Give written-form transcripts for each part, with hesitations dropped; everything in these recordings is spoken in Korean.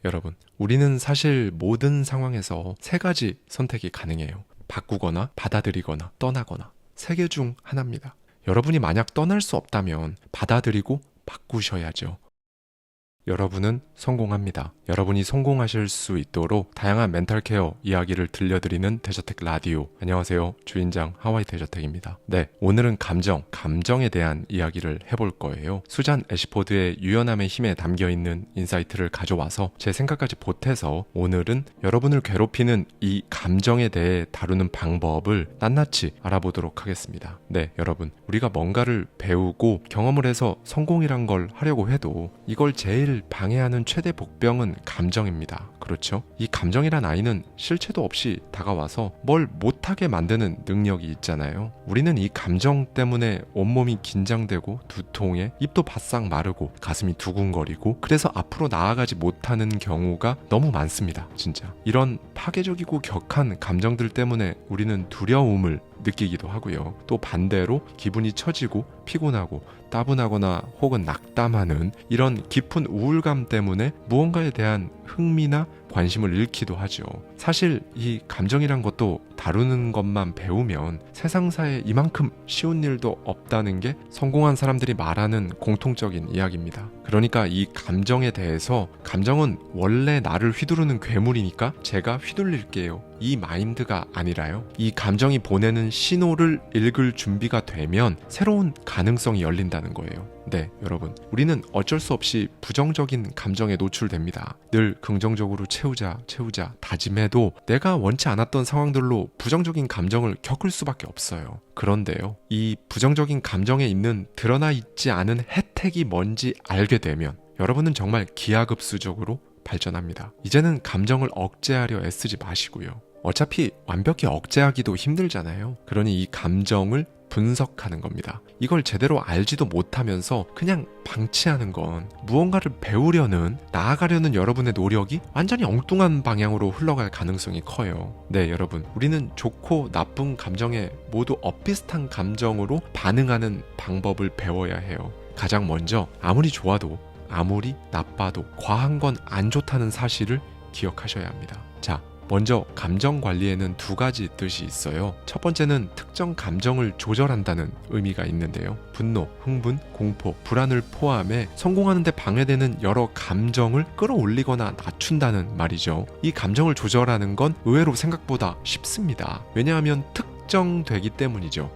여러분, 우리는 사실 모든 상황에서 세 가지 선택이 가능해요. 바꾸거나 받아들이거나 떠나거나. 세 개 중 하나입니다. 여러분이 만약 떠날 수 없다면 받아들이고 바꾸셔야죠. 여러분은 성공합니다. 여러분이 성공하실 수 있도록 다양한 멘탈 케어 이야기를 들려드리는 데저텍 라디오. 안녕하세요. 주인장 하와이 데저텍입니다. 네, 오늘은 감정에 대한 이야기를 해볼 거예요. 수잔 애시포드의 유연함의 힘에 담겨있는 인사이트를 가져와서 제 생각까지 보태서 오늘은 여러분을 괴롭히는 이 감정에 대해 다루는 방법을 낱낱이 알아보도록 하겠습니다. 네, 여러분, 우리가 뭔가를 배우고 경험을 해서 성공이란 걸 하려고 해도 이걸 제일 방해하는 최대 복병은 감정입니다. 그렇죠? 이 감정이란 아이는 실체도 없이 다가와서 뭘 못하게 만드는 능력이 있잖아요. 우리는 이 감정 때문에 온몸이 긴장되고 두통에 입도 바싹 마르고 가슴이 두근거리고 그래서 앞으로 나아가지 못하는 경우가 너무 많습니다. 진짜. 이런 파괴적이고 격한 감정들 때문에 우리는 두려움을 느끼기도 하고요. 또 반대로 기분이 처지고 피곤하고 따분하거나 혹은 낙담하는 이런 깊은 우울감 때문에 무언가에 대한 흥미나 관심을 잃기도 하죠. 사실 이 감정이란 것도 다루는 것만 배우면 세상사에 이만큼 쉬운 일도 없다는 게 성공한 사람들이 말하는 공통적인 이야기입니다. 그러니까 이 감정에 대해서 감정은 원래 나를 휘두르는 괴물이니까 제가 휘둘릴게요. 이 마인드가 아니라요. 이 감정이 보내는 신호를 읽을 준비가 되면 새로운 가능성이 열린다는 거예요. 네, 여러분. 우리는 어쩔 수 없이 부정적인 감정에 노출됩니다. 늘 긍정적으로 채우자 다짐해도 내가 원치 않았던 상황들로 부정적인 감정을 겪을 수밖에 없어요. 그런데요, 이 부정적인 감정에 있는 드러나 있지 않은 혜택이 뭔지 알게 되면 여러분은 정말 기하급수적으로 발전합니다. 이제는 감정을 억제하려 애쓰지 마시고요. 어차피 완벽히 억제하기도 힘들잖아요. 그러니 이 감정을 분석하는 겁니다. 이걸 제대로 알지도 못하면서 그냥 방치하는 건 무언가를 배우려는, 나아가려는 여러분의 노력이 완전히 엉뚱한 방향으로 흘러갈 가능성이 커요. 네, 여러분. 우리는 좋고 나쁜 감정에 모두 엇비슷한 감정으로 반응하는 방법을 배워야 해요. 가장 먼저 아무리 좋아도 아무리 나빠도 과한 건 안 좋다는 사실을 기억하셔야 합니다. 자, 먼저 감정 관리에는 두 가지 뜻이 있어요. 첫 번째는 특정 감정을 조절한다는 의미가 있는데요. 분노, 흥분, 공포, 불안을 포함해 성공하는 데 방해되는 여러 감정을 끌어올리거나 낮춘다는 말이죠. 이 감정을 조절하는 건 의외로 생각보다 쉽습니다. 왜냐하면 특정되기 때문이죠.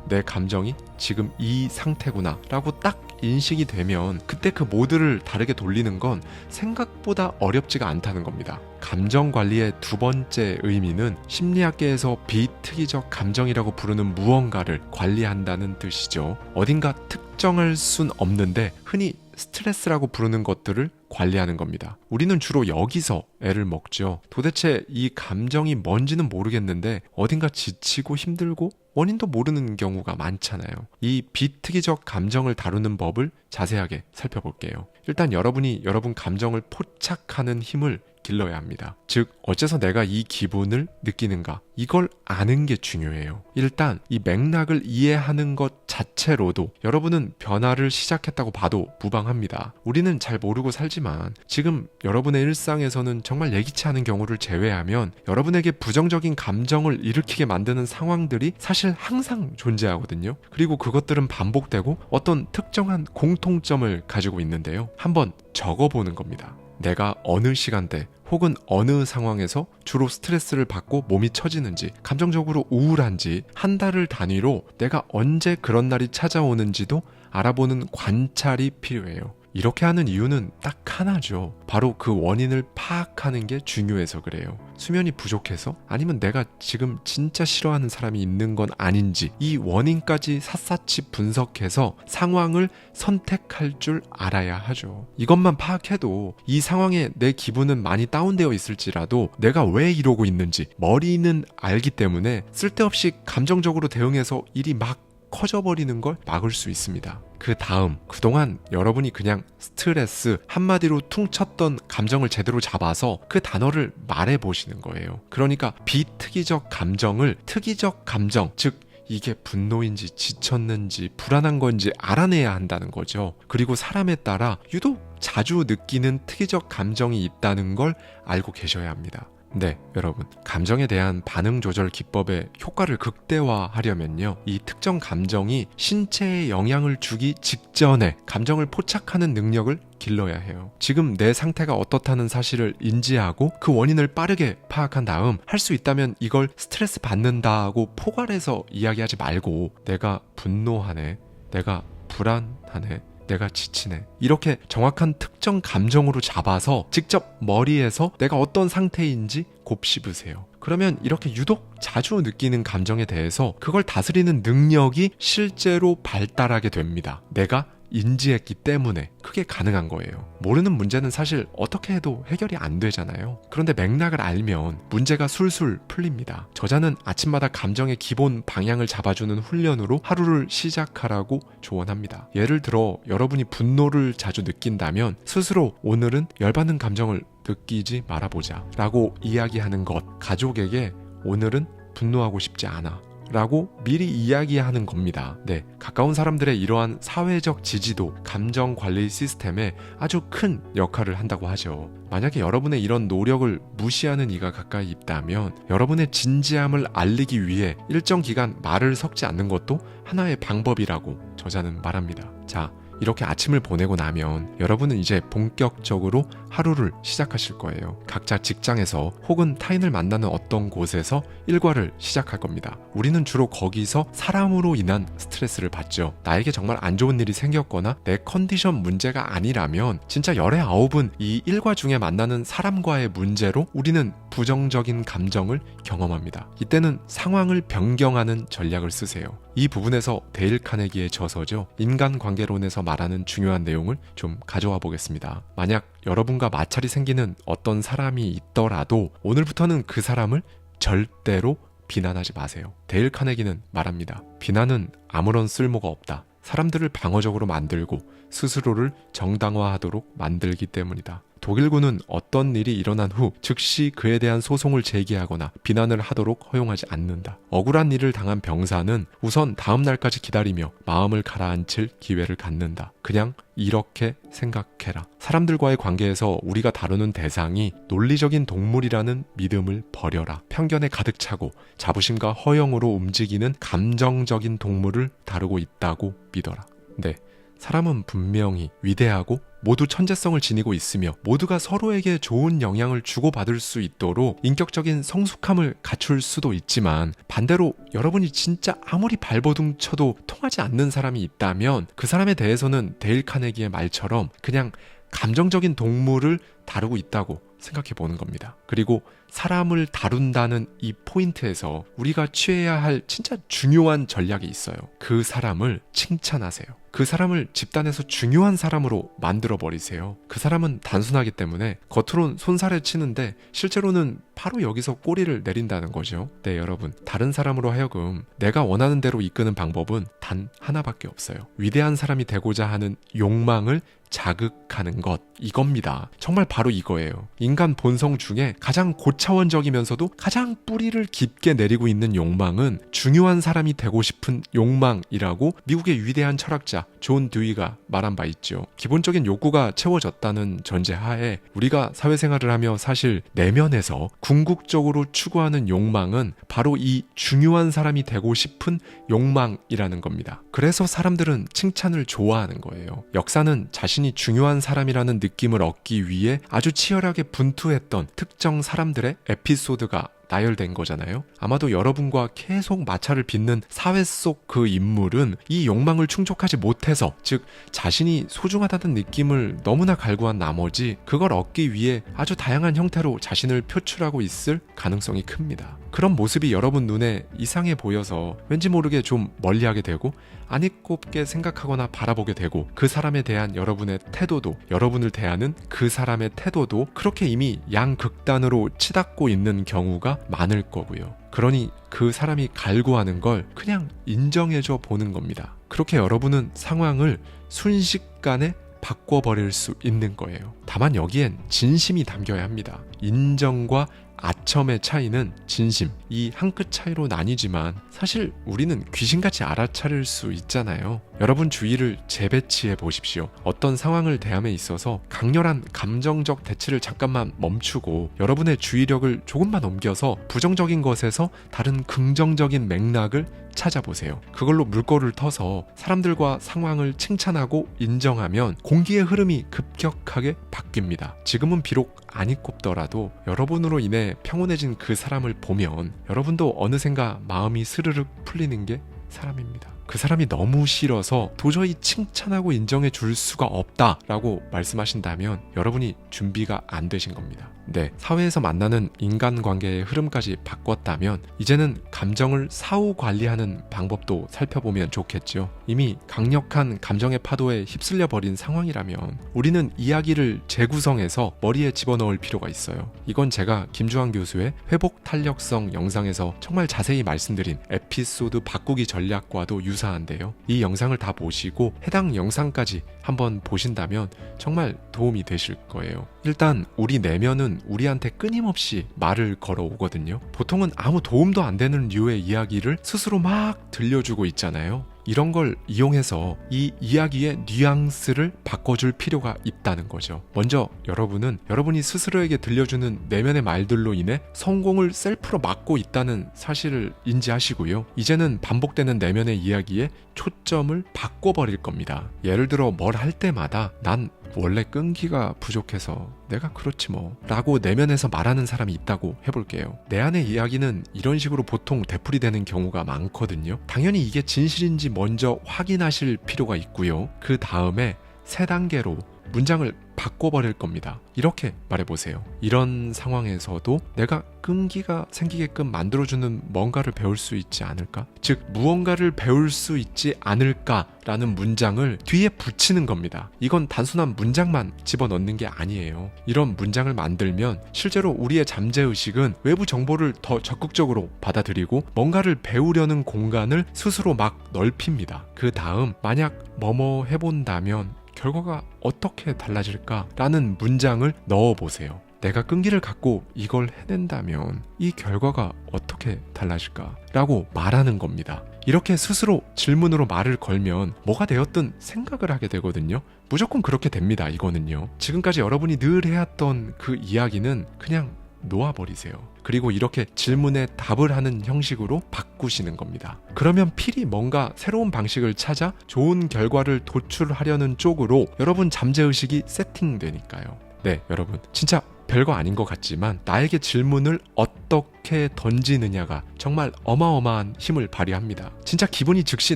내 감정이 지금 이 상태구나 라고 딱 인식이 되면 그때 그 모드를 다르게 돌리는 건 생각보다 어렵지가 않다는 겁니다. 감정 관리의 두 번째 의미는 심리학계에서 비특이적 감정이라고 부르는 무언가를 관리한다는 뜻이죠. 어딘가 특정할 순 없는데 흔히 스트레스라고 부르는 것들을 관리하는 겁니다. 우리는 주로 여기서 애를 먹죠. 도대체 이 감정이 뭔지는 모르겠는데 어딘가 지치고 힘들고 원인도 모르는 경우가 많잖아요. 이 비특이적 감정을 다루는 법을 자세하게 살펴볼게요. 일단 여러분이 여러분 감정을 포착하는 힘을 길러야 합니다. 즉, 어째서 내가 이 기분을 느끼는가? 이걸 아는 게 중요해요. 일단 이 맥락을 이해하는 것 자체로도 여러분은 변화를 시작했다고 봐도 무방합니다. 우리는 잘 모르고 살지만 지금 여러분의 일상에서는 정말 예기치 않은 경우를 제외하면 여러분에게 부정적인 감정을 일으키게 만드는 상황들이 사실 항상 존재하거든요. 그리고 그것들은 반복되고 어떤 특정한 공통점을 가지고 있는데요. 한번 적어보는 겁니다. 내가 어느 시간대 혹은 어느 상황에서 주로 스트레스를 받고 몸이 처지는지, 감정적으로 우울한지 한 달을 단위로 내가 언제 그런 날이 찾아오는지도 알아보는 관찰이 필요해요. 이렇게 하는 이유는 딱 하나죠. 바로 그 원인을 파악하는 게 중요해서 그래요. 수면이 부족해서? 아니면 내가 지금 진짜 싫어하는 사람이 있는 건 아닌지, 이 원인까지 샅샅이 분석해서 상황을 선택할 줄 알아야 하죠. 이것만 파악해도 이 상황에 내 기분은 많이 다운되어 있을지라도 내가 왜 이러고 있는지 머리는 알기 때문에 쓸데없이 감정적으로 대응해서 일이 막 커져버리는 걸 막을 수 있습니다. 그 다음, 그동안 여러분이 그냥 스트레스 한마디로 퉁쳤던 감정을 제대로 잡아서 그 단어를 말해보시는 거예요. 그러니까 비특이적 감정을 특이적 감정, 즉 이게 분노인지 지쳤는지 불안한 건지 알아내야 한다는 거죠. 그리고 사람에 따라 유독 자주 느끼는 특이적 감정이 있다는 걸 알고 계셔야 합니다. 네, 여러분, 감정에 대한 반응 조절 기법의 효과를 극대화하려면요, 이 특정 감정이 신체에 영향을 주기 직전에 감정을 포착하는 능력을 길러야 해요. 지금 내 상태가 어떻다는 사실을 인지하고 그 원인을 빠르게 파악한 다음 할 수 있다면 이걸 스트레스 받는다고 포괄해서 이야기하지 말고 내가 분노하네, 내가 불안하네, 내가 지치네, 이렇게 정확한 특정 감정으로 잡아서 직접 머리에서 내가 어떤 상태인지 곱씹으세요. 그러면 이렇게 유독 자주 느끼는 감정에 대해서 그걸 다스리는 능력이 실제로 발달하게 됩니다. 내가 인지했기 때문에 그게 가능한 거예요. 모르는 문제는 사실 어떻게 해도 해결이 안 되잖아요. 그런데 맥락을 알면 문제가 술술 풀립니다. 저자는 아침마다 감정의 기본 방향을 잡아주는 훈련으로 하루를 시작하라고 조언합니다. 예를 들어 여러분이 분노를 자주 느낀다면 스스로 오늘은 열받는 감정을 느끼지 말아보자 라고 이야기하는 것, 가족에게 오늘은 분노하고 싶지 않아 라고 미리 이야기하는 겁니다. 네, 가까운 사람들의 이러한 사회적 지지도 감정 관리 시스템에 아주 큰 역할을 한다고 하죠. 만약에 여러분의 이런 노력을 무시하는 이가 가까이 있다면 여러분의 진지함을 알리기 위해 일정 기간 말을 섞지 않는 것도 하나의 방법이라고 저자는 말합니다. 자, 이렇게 아침을 보내고 나면 여러분은 이제 본격적으로 하루를 시작하실 거예요. 각자 직장에서 혹은 타인을 만나는 어떤 곳에서 일과를 시작할 겁니다. 우리는 주로 거기서 사람으로 인한 스트레스를 받죠. 나에게 정말 안 좋은 일이 생겼거나 내 컨디션 문제가 아니라면 진짜 열의 아홉은 이 일과 중에 만나는 사람과의 문제로 우리는 부정적인 감정을 경험합니다. 이때는 상황을 변경하는 전략을 쓰세요. 이 부분에서 데일 카네기의 저서죠, 인간관계론에서 말하는 중요한 내용을 좀 가져와 보겠습니다. 만약 여러분과 마찰이 생기는 어떤 사람이 있더라도 오늘부터는 그 사람을 절대로 비난하지 마세요. 데일 카네기는 말합니다. 비난은 아무런 쓸모가 없다. 사람들을 방어적으로 만들고 스스로를 정당화하도록 만들기 때문이다. 독일군은 어떤 일이 일어난 후 즉시 그에 대한 소송을 제기하거나 비난을 하도록 허용하지 않는다. 억울한 일을 당한 병사는 우선 다음 날까지 기다리며 마음을 가라앉힐 기회를 갖는다. 그냥 이렇게 생각해라. 사람들과의 관계에서 우리가 다루는 대상이 논리적인 동물이라는 믿음을 버려라. 편견에 가득 차고 자부심과 허영으로 움직이는 감정적인 동물을 다루고 있다고 믿어라. 네, 사람은 분명히 위대하고 모두 천재성을 지니고 있으며 모두가 서로에게 좋은 영향을 주고받을 수 있도록 인격적인 성숙함을 갖출 수도 있지만, 반대로 여러분이 진짜 아무리 발버둥 쳐도 통하지 않는 사람이 있다면 그 사람에 대해서는 데일 카네기의 말처럼 그냥 감정적인 동물을 다루고 있다고 생각해 보는 겁니다. 그리고 사람을 다룬다는 이 포인트에서 우리가 취해야 할 진짜 중요한 전략이 있어요. 그 사람을 칭찬하세요. 그 사람을 집단에서 중요한 사람으로 만들어 버리세요. 그 사람은 단순하기 때문에 겉으론 손살에 치는데 실제로는 바로 여기서 꼬리를 내린다는 거죠. 네, 여러분, 다른 사람으로 하여금 내가 원하는 대로 이끄는 방법은 단 하나밖에 없어요. 위대한 사람이 되고자 하는 욕망을 자극하는 것, 이겁니다. 정말 바로 이거예요. 인간 본성 중에 가장 고차원적이면서도 가장 뿌리를 깊게 내리고 있는 욕망은 중요한 사람이 되고 싶은 욕망이라고 미국의 위대한 철학자 존 듀이가 말한 바 있죠. 기본적인 욕구가 채워졌다는 전제하에 우리가 사회생활을 하며 사실 내면에서 궁극적으로 추구하는 욕망은 바로 이 중요한 사람이 되고 싶은 욕망이라는 겁니다. 그래서 사람들은 칭찬을 좋아하는 거예요. 역사는 자신이 중요한 사람이라는 느낌을 얻기 위해 아주 치열하게 분투했던 특정 사람들의 에피소드가 나열된 거잖아요. 아마도 여러분과 계속 마찰을 빚는 사회 속 그 인물은 이 욕망을 충족하지 못해서, 즉 자신이 소중하다는 느낌을 너무나 갈구한 나머지 그걸 얻기 위해 아주 다양한 형태로 자신을 표출하고 있을 가능성이 큽니다. 그런 모습이 여러분 눈에 이상해 보여서 왠지 모르게 좀 멀리하게 되고 아니꼽게 생각하거나 바라보게 되고, 그 사람에 대한 여러분의 태도도, 여러분을 대하는 그 사람의 태도도 그렇게 이미 양극단으로 치닫고 있는 경우가 많을 거고요. 그러니 그 사람이 갈구하는 걸 그냥 인정해줘 보는 겁니다. 그렇게 여러분은 상황을 순식간에 바꿔버릴 수 있는 거예요. 다만 여기엔 진심이 담겨야 합니다. 인정과 아첨의 차이는 진심, 이 한 끗 차이로 나뉘지만 사실 우리는 귀신같이 알아차릴 수 있잖아요. 여러분 주의를 재배치해 보십시오. 어떤 상황을 대함에 있어서 강렬한 감정적 대치를 잠깐만 멈추고 여러분의 주의력을 조금만 옮겨서 부정적인 것에서 다른 긍정적인 맥락을 찾아보세요. 그걸로 물꼬를 터서 사람들과 상황을 칭찬하고 인정하면 공기의 흐름이 급격하게 바뀝니다. 지금은 비록 안 이꼽더라도 여러분으로 인해 평온해진 그 사람을 보면 여러분도 어느샌가 마음이 스르륵 풀리는 게 사람입니다. 그 사람이 너무 싫어서 도저히 칭찬하고 인정해 줄 수가 없다라고 말씀하신다면 여러분이 준비가 안 되신 겁니다. 네, 사회에서 만나는 인간관계의 흐름까지 바꿨다면 이제는 감정을 사후 관리하는 방법도 살펴보면 좋겠죠. 이미 강력한 감정의 파도에 휩쓸려 버린 상황이라면 우리는 이야기를 재구성해서 머리에 집어넣을 필요가 있어요. 이건 제가 김주환 교수의 회복 탄력성 영상에서 정말 자세히 말씀드린 에피소드 바꾸기 전략과도 유사한데요. 이 영상을 다 보시고 해당 영상까지 한번 보신다면 정말 도움이 되실 거예요. 일단 우리 내면은 우리한테 끊임없이 말을 걸어오거든요. 보통은 아무 도움도 안 되는 류의 이야기를 스스로 막 들려주고 있잖아요. 이런 걸 이용해서 이 이야기의 뉘앙스를 바꿔줄 필요가 있다는 거죠. 먼저 여러분이 스스로에게 들려주는 내면의 말들로 인해 성공을 셀프로 막고 있다는 사실을 인지하시고요. 이제는 반복되는 내면의 이야기에 초점을 바꿔버릴 겁니다. 예를 들어 뭘 할 때마다 난 원래 끈기가 부족해서 내가 그렇지 뭐 라고 내면에서 말하는 사람이 있다고 해볼게요. 내 안의 이야기는 이런 식으로 보통 되풀이되는 경우가 많거든요. 당연히 이게 진실인지 먼저 확인하실 필요가 있고요. 그 다음에 3단계로 문장을 바꿔버릴 겁니다. 이렇게 말해보세요. 이런 상황에서도 내가 끈기가 생기게끔 만들어주는 뭔가를 배울 수 있지 않을까? 즉 무언가를 배울 수 있지 않을까라는 문장을 뒤에 붙이는 겁니다. 이건 단순한 문장만 집어넣는 게 아니에요. 이런 문장을 만들면 실제로 우리의 잠재의식은 외부 정보를 더 적극적으로 받아들이고 뭔가를 배우려는 공간을 스스로 막 넓힙니다. 그 다음 만약 뭐뭐 해본다면 결과가 어떻게 달라질까라는 문장을 넣어보세요. 내가 끈기를 갖고 이걸 해낸다면 이 결과가 어떻게 달라질까라고 말하는 겁니다. 이렇게 스스로 질문으로 말을 걸면 뭐가 되었든 생각을 하게 되거든요. 무조건 그렇게 됩니다. 이거는요. 지금까지 여러분이 늘 해왔던 그 이야기는 그냥 놓아버리세요. 그리고 이렇게 질문에 답을 하는 형식으로 바꾸시는 겁니다. 그러면 필히 뭔가 새로운 방식을 찾아 좋은 결과를 도출하려는 쪽으로 여러분 잠재의식이 세팅되니까요. 네, 여러분 진짜 별거 아닌 것 같지만 나에게 질문을 어떻게 던지느냐가 정말 어마어마한 힘을 발휘합니다. 진짜 기분이 즉시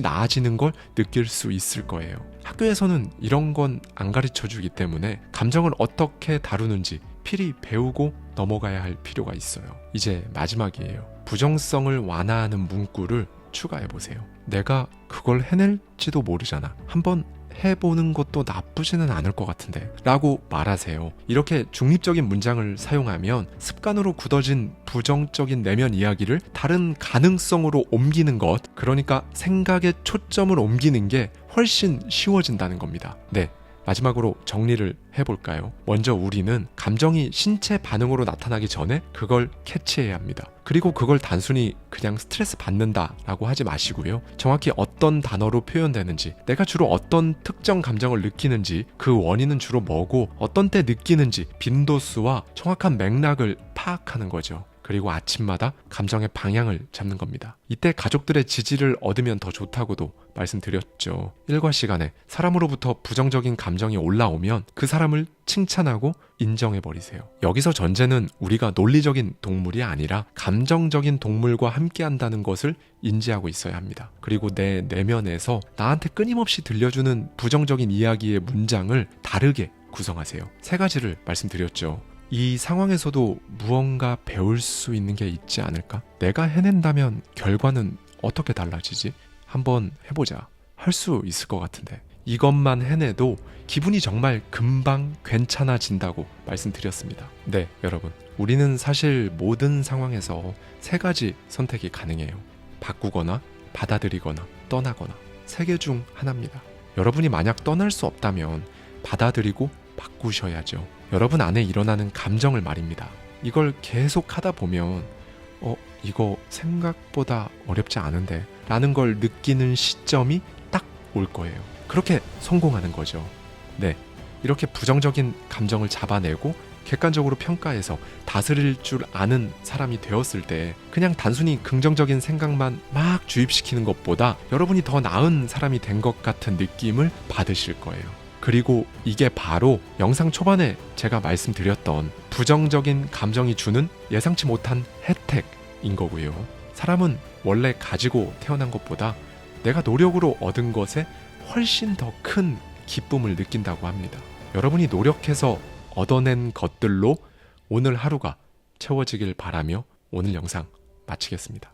나아지는 걸 느낄 수 있을 거예요. 학교에서는 이런 건 안 가르쳐 주기 때문에 감정을 어떻게 다루는지 필히 배우고 넘어가야 할 필요가 있어요. 이제 마지막이에요. 부정성을 완화하는 문구를 추가해보세요. 내가 그걸 해낼지도 모르잖아. 한번 해보는 것도 나쁘지는 않을 것 같은데 라고 말하세요. 이렇게 중립적인 문장을 사용하면 습관으로 굳어진 부정적인 내면 이야기를 다른 가능성으로 옮기는 것, 그러니까 생각의 초점을 옮기는 게 훨씬 쉬워진다는 겁니다. 네, 마지막으로 정리를 해볼까요? 먼저 우리는 감정이 신체 반응으로 나타나기 전에 그걸 캐치해야 합니다. 그리고 그걸 단순히 그냥 스트레스 받는다라고 하지 마시고요. 정확히 어떤 단어로 표현되는지, 내가 주로 어떤 특정 감정을 느끼는지, 그 원인은 주로 뭐고 어떤 때 느끼는지 빈도수와 정확한 맥락을 파악하는 거죠. 그리고 아침마다 감정의 방향을 잡는 겁니다. 이때 가족들의 지지를 얻으면 더 좋다고도 말씀드렸죠. 일과 시간에 사람으로부터 부정적인 감정이 올라오면 그 사람을 칭찬하고 인정해버리세요. 여기서 전제는 우리가 논리적인 동물이 아니라 감정적인 동물과 함께한다는 것을 인지하고 있어야 합니다. 그리고 내 내면에서 나한테 끊임없이 들려주는 부정적인 이야기의 문장을 다르게 구성하세요. 3가지를 말씀드렸죠. 이 상황에서도 무언가 배울 수 있는 게 있지 않을까? 내가 해낸다면 결과는 어떻게 달라지지? 한번 해보자. 할 수 있을 것 같은데. 이것만 해내도 기분이 정말 금방 괜찮아진다고 말씀드렸습니다. 네, 여러분. 우리는 사실 모든 상황에서 3가지 선택이 가능해요. 바꾸거나, 받아들이거나, 떠나거나. 3개 중 하나입니다. 여러분이 만약 떠날 수 없다면 받아들이고 바꾸셔야죠. 여러분 안에 일어나는 감정을 말입니다. 이걸 계속 하다 보면 이거 생각보다 어렵지 않은데 라는 걸 느끼는 시점이 딱 올 거예요. 그렇게 성공하는 거죠. 네, 이렇게 부정적인 감정을 잡아내고 객관적으로 평가해서 다스릴 줄 아는 사람이 되었을 때 그냥 단순히 긍정적인 생각만 막 주입시키는 것보다 여러분이 더 나은 사람이 된 것 같은 느낌을 받으실 거예요. 그리고 이게 바로 영상 초반에 제가 말씀드렸던 부정적인 감정이 주는 예상치 못한 혜택인 거고요. 사람은 원래 가지고 태어난 것보다 내가 노력으로 얻은 것에 훨씬 더 큰 기쁨을 느낀다고 합니다. 여러분이 노력해서 얻어낸 것들로 오늘 하루가 채워지길 바라며 오늘 영상 마치겠습니다.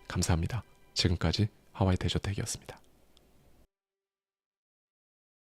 감사합니다. 지금까지 하와이 대저택이었습니다.